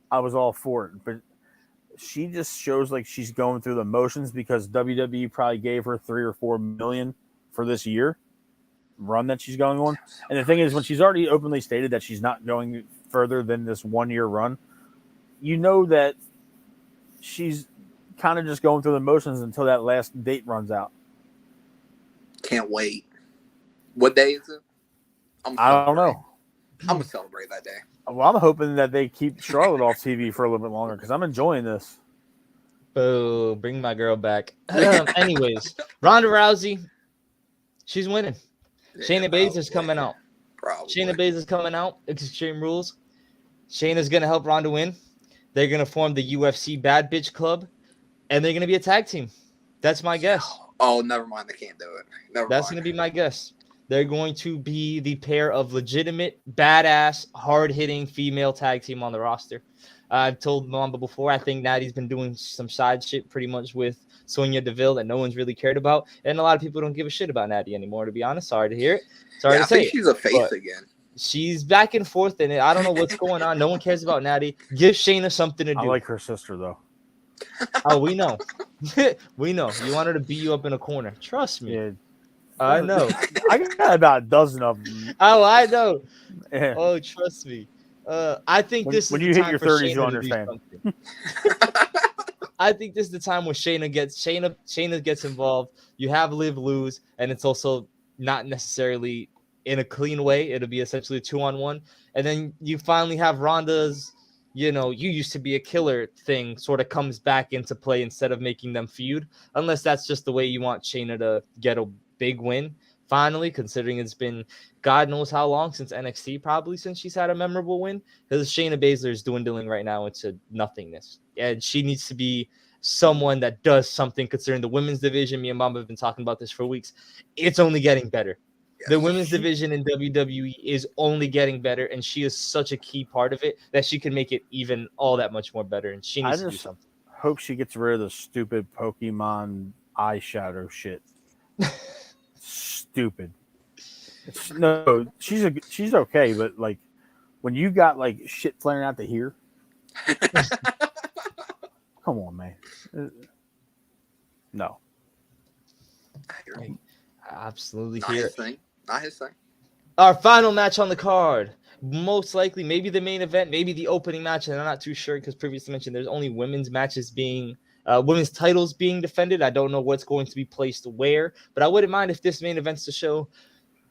I was all for it. But she just shows like she's going through the motions because WWE probably gave her $3 or $4 million for this year run that she's going on. And the thing is, when she's already openly stated that she's not going further than this 1 year run, you know that she's kind of just going through the motions until that last date runs out. Can't wait. What day is it? I don't know. I'm going to celebrate that day. Well, I'm hoping that they keep Charlotte off TV for a little bit longer because I'm enjoying this. Oh, bring my girl back. Anyways, Ronda Rousey, she's winning. Yeah, Shayna Baszler's coming out. Probably. Shayna Baszler's coming out. Extreme Rules. Shayna's going to help Ronda win. They're going to form the UFC Bad Bitch Club, and they're going to be a tag team. That's my guess. Oh, never mind. They can't do it. That's going to be my guess. They're going to be the pair of legitimate, badass, hard-hitting female tag team on the roster. I've told Mamba before, I think Natty's been doing some side shit pretty much with Sonya Deville that no one's really cared about. And a lot of people don't give a shit about Natty anymore, to be honest. Sorry to hear it. Sorry to say I think she's a face again. She's back and forth in it. I don't know what's going on. No one cares about Natty. Give Shayna something to do. I like her sister, though. Oh, we know. We know. You want her to beat you up in a corner. Trust me. Yeah. I know. I got about a dozen of them. Oh, I know. Yeah. Oh, trust me. I think this is when the you hit time your for 30s, Shayna you'll to do understand. something. I think this is the time where Shayna gets involved. You have Liv lose, and it's also not necessarily in a clean way. It'll be essentially a 2-on-1, and then you finally have Rhonda's, you used to be a killer thing sort of comes back into play instead of making them feud. Unless that's just the way you want Shayna to get a big win. Finally, considering it's been God knows how long since NXT, probably since she's had a memorable win, because Shayna Baszler is dwindling right now into nothingness. And she needs to be someone that does something, considering the women's division. Me and Mom have been talking about this for weeks. It's only getting better. Yes. The women's division in WWE is only getting better, and she is such a key part of it that she can make it even all that much more better, and she needs to do something. Hope she gets rid of the stupid Pokemon eyeshadow shit. Stupid. No, she's okay, but like when you got like shit flaring out to here, come on, man. No. I absolutely not hear his thing. Not his thing. Our final match on the card, most likely maybe the main event, maybe the opening match, and I'm not too sure because previously mentioned there's only women's matches being. Women's titles being defended. I don't know what's going to be placed where, but I wouldn't mind if this main event's to show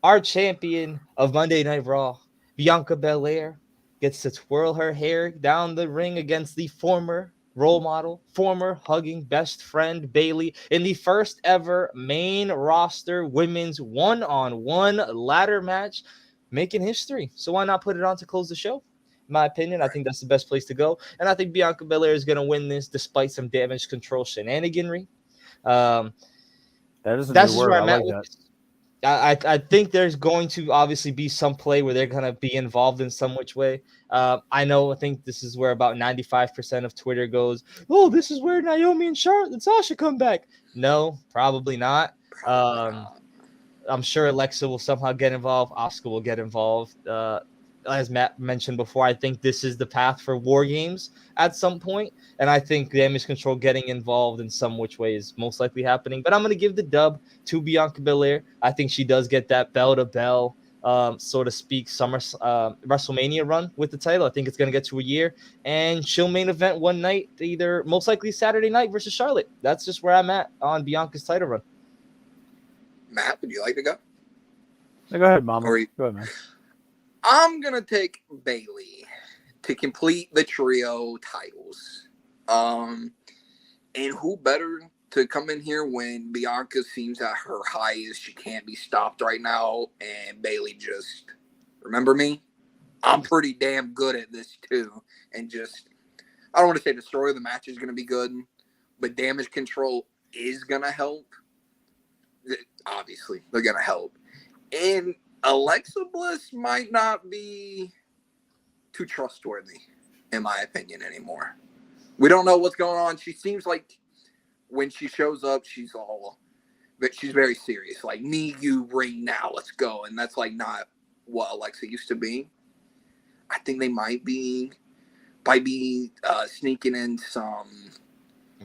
our champion of Monday Night Raw, Bianca Belair, gets to twirl her hair down the ring against the former role model, former hugging best friend Bayley in the first ever main roster women's one-on-one ladder match, making history. So why not put it on to close the show? In my opinion, I think that's the best place to go. And I think Bianca Belair is going to win this despite some damage control shenaniganry. That's just where I'm at with this. I think there's going to obviously be some play where they're going to be involved in some which way. I think this is where about 95% of Twitter goes, oh, this is where Naomi and Charlotte and Sasha come back. No, probably not. I'm sure Alexa will somehow get involved. Asuka will get involved. As Matt mentioned before, I think this is the path for War Games at some point, and I think Damage Control getting involved in some which way is most likely happening. But I'm going to give the dub to Bianca Belair. I think she does get that bell-to-bell, so to speak, WrestleMania run with the title. I think it's going to get to a year, and she'll main event one night, either most likely Saturday night versus Charlotte. That's just where I'm at on Bianca's title run. Matt, would you like to go? Go ahead, Mama. Go ahead, man. I'm going to take Bayley to complete the trio titles. And who better to come in here when Bianca seems at her highest? She can't be stopped right now. And Bayley just, remember me? I'm pretty damn good at this too. And just, I don't want to say the story of the match is going to be good, but Damage Control is going to help. Obviously, they're going to help. And Alexa Bliss might not be too trustworthy, in my opinion, anymore. We don't know what's going on. She seems like when she shows up, she's very serious. Like, me, you, ring now, let's go. And that's like not what Alexa used to be. I think they might be sneaking in some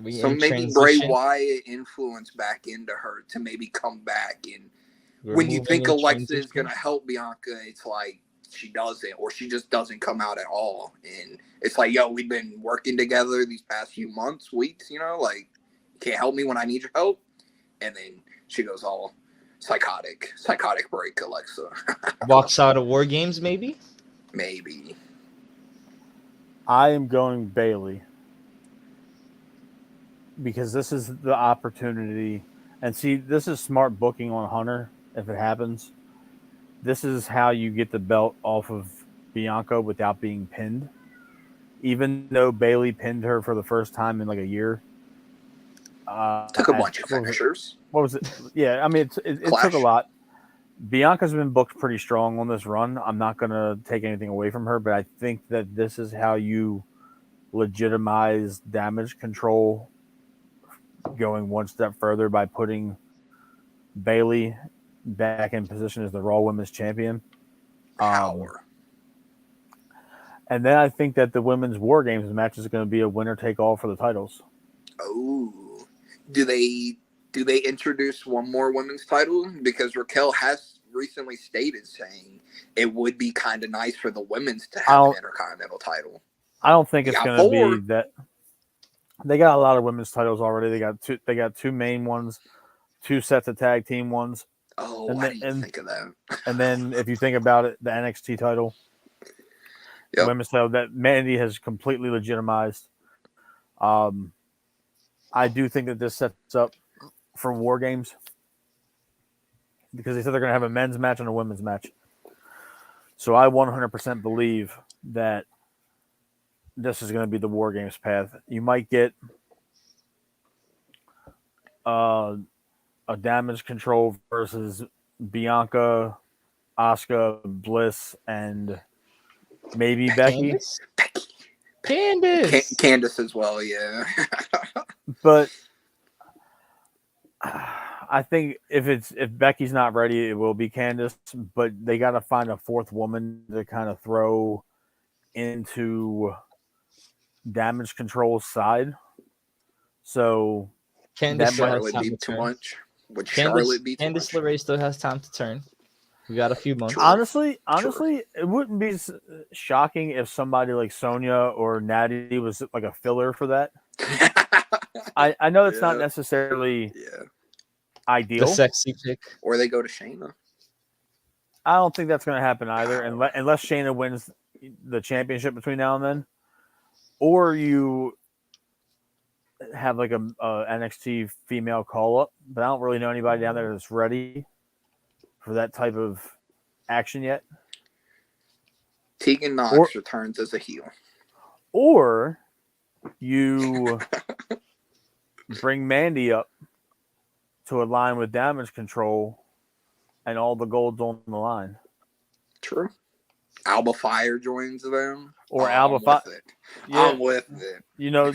maybe Bray Wyatt influence back into her to maybe come back. And when you think Alexa is going to help Bianca, it's like she doesn't, or she just doesn't come out at all. And it's like, yo, we've been working together these past few months, weeks, like, you can't help me when I need your help. And then she goes all psychotic break, Alexa. Walks out of War Games, maybe? Maybe. I am going Bayley because this is the opportunity. And see, this is smart booking on Hunter. If it happens, this is how you get the belt off of Bianca without being pinned. Even though Bayley pinned her for the first time in like a year. Took a bunch of finishers. What was it? Yeah, I mean, it took a lot. Bianca's been booked pretty strong on this run. I'm not going to take anything away from her, but I think that this is how you legitimize damage control going one step further by putting Bayley back in position as the Raw Women's Champion. Power. And then I think that the Women's War Games match is going to be a winner-take-all for the titles. Oh. Do they introduce one more women's title? Because Raquel has recently stated saying it would be kind of nice for the women's to have an Intercontinental title. I don't think it's going to be that. They got a lot of women's titles already. They got two main ones, 2 sets of tag team ones. Oh, I didn't think of that. And then if you think about it, the NXT title, the women's title that Mandy has completely legitimized. I do think that this sets up for War Games because they said they're going to have a men's match and a women's match. So I 100% believe that this is going to be the War Games path. You might get a damage control versus Bianca, Asuka, Bliss, and maybe Becky. Candice as well, yeah. But I think if Becky's not ready, it will be Candice. But they got to find a fourth woman to kind of throw into damage control side. So Candice Charlotte be too much. Would Charlotte be too much? Candice LeRae still has time to turn. We got a few months. Honestly, it wouldn't be shocking if somebody like Sonya or Natty was like a filler for that. I know it's not necessarily ideal. The sexy pick. Or they go to Shayna. I don't think that's going to happen either, unless Shayna wins the championship between now and then. Or you have like a NXT female call-up, but I don't really know anybody down there that's ready for that type of action yet. Tegan Nox returns as a heel. Or you bring Mandy up to align with damage control and all the gold's on the line. True. Alba Fire joins them. Or Alba Fire. I'm with it. You know,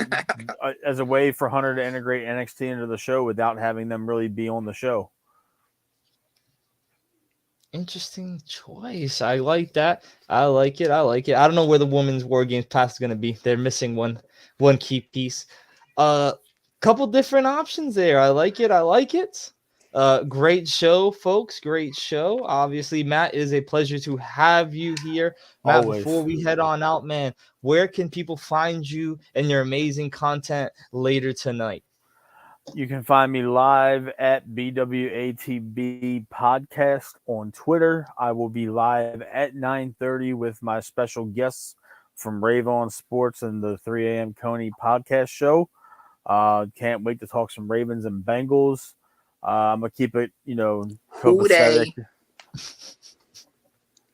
as a way for Hunter to integrate NXT into the show without having them really be on the show. Interesting choice. I like that. I like it. I don't know where the Women's War Games pass is going to be. They're missing one key piece. Couple different options there. I like it. Great show, folks. Great show. Obviously, Matt, it is a pleasure to have you here. Matt, always. Before we head on out, man, where can people find you and your amazing content later tonight? You can find me live at BWATB Podcast on Twitter. I will be live at 9:30 with my special guests from Rave On Sports and the 3 a.m. Coney podcast show. Can't wait to talk some Ravens and Bengals. I'm going to keep it, copacetic.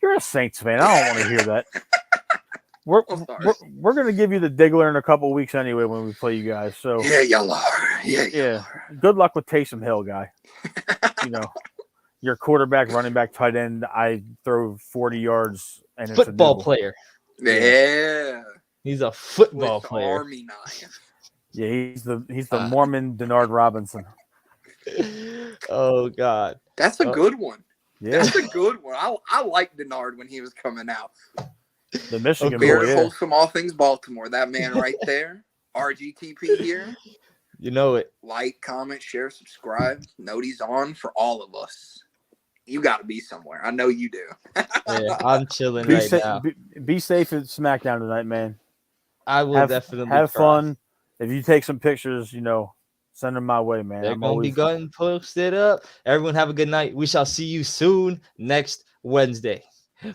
You're a Saints fan. I don't want to hear that. We're going to give you the Diggler in a couple of weeks anyway when we play you guys. So yeah, y'all are. Yeah. Good luck with Taysom Hill, guy. Your quarterback, running back, tight end. I throw 40 yards and it's football player. Yeah. He's a football player. Army knife. Yeah, he's the Mormon Denard Robinson. Oh God, that's a good one. Yeah, that's a good one. I like Denard when he was coming out. The Michigan boy, yeah. Wholesome All Things Baltimore. That man right there. RGTP here. You know it. Like, comment, share, subscribe. Noti's on for all of us. You got to be somewhere. I know you do. Yeah, I'm chilling now. Be safe at SmackDown tonight, man. I will definitely have fun. If you take some pictures, send them my way, man. They're going to be getting posted up. Everyone have a good night. We shall see you soon next Wednesday. Bye.